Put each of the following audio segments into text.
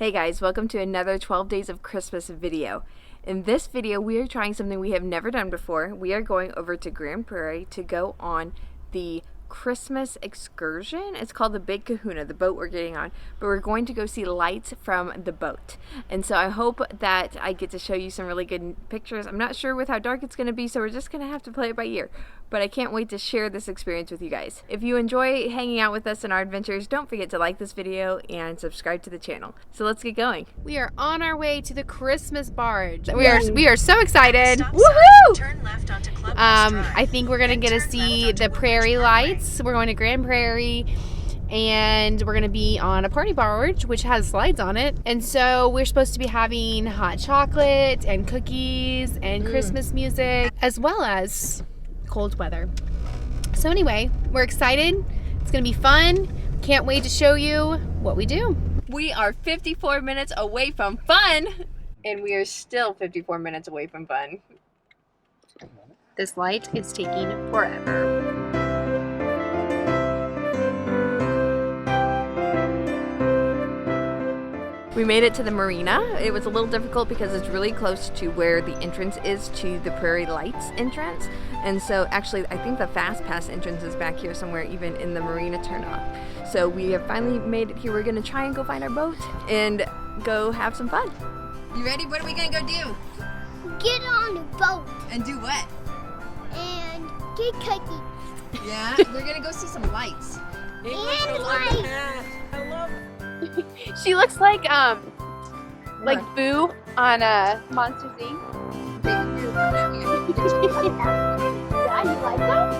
Hey guys, welcome to another 12 Days of Christmas video. In this video, we are trying something we have never done before. We are going over to Grand Prairie to go on the Christmas excursion. It's called the Big Kahuna, the boat we're getting on, but we're going to go see lights from the boat. And so I hope that I get to show you some really good pictures. I'm not sure with how dark it's going to be, so we're just going to have to play it by ear. But I can't wait to share this experience with you guys. If you enjoy hanging out with us in our adventures, don't forget to like this video and subscribe to the channel. So let's get going. We are on our way to the Christmas barge. We are so excited. Woohoo! Turn left onto Clubhouse Drive. I think we're gonna get to see the prairie lights. We're going to Grand Prairie and we're gonna be on a party barge which has slides on it. And so we're supposed to be having hot chocolate and cookies and Christmas music as well as cold weather. So anyway, we're excited. It's gonna be fun. Can't wait to show you what we do. We are 54 minutes away from fun, and we are still 54 minutes away from fun. This light is taking forever. We made it to the marina. It was a little difficult because it's really close to where the entrance is to the Prairie Lights entrance. And so actually, I think the Fast Pass entrance is back here somewhere, even in the marina turnoff. So we have finally made it here. We're gonna try and go find our boat and go have some fun. You ready? What are we gonna go do? Get on the boat And do what? and get cookies. Yeah, we're gonna go see some lights. And lights. She looks like Boo on Monsters Inc. Yeah, you like that?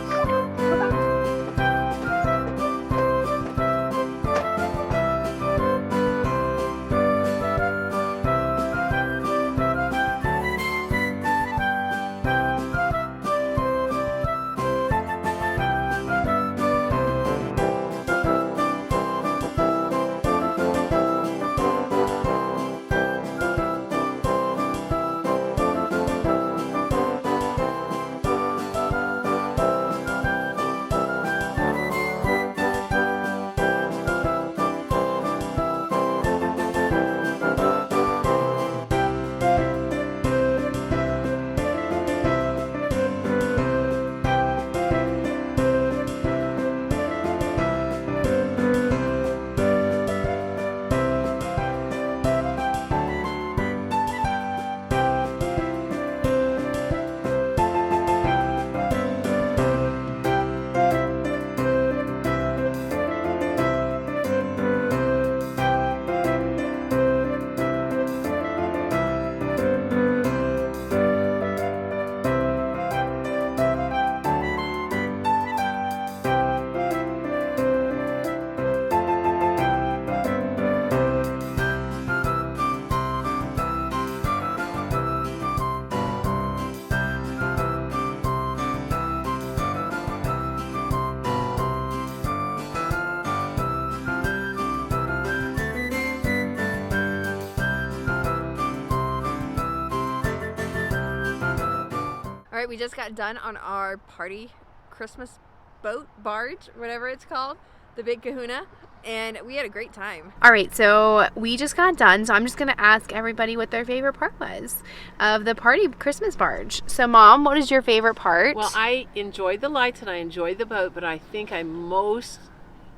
All right, we just got done on our party Christmas boat, barge, whatever it's called, the Big Kahuna, and we had a great time. All right, so we just got done, so I'm just gonna ask everybody what their favorite part was of the party Christmas barge. So Mom, what is your favorite part? Well, I enjoyed the lights and I enjoyed the boat, but I think I most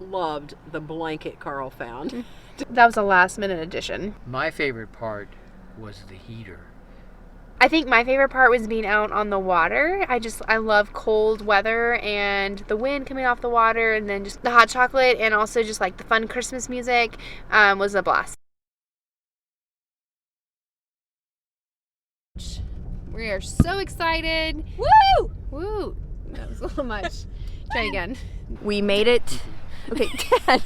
loved the blanket Carl found. That was a last minute addition. My favorite part was the heater. I think my favorite part was being out on the water. I love cold weather and the wind coming off the water, and then just the hot chocolate, and also just like the fun Christmas music was a blast. We are so excited. Woo! Woo! That was a little much. Try again. We made it. Okay, Dad.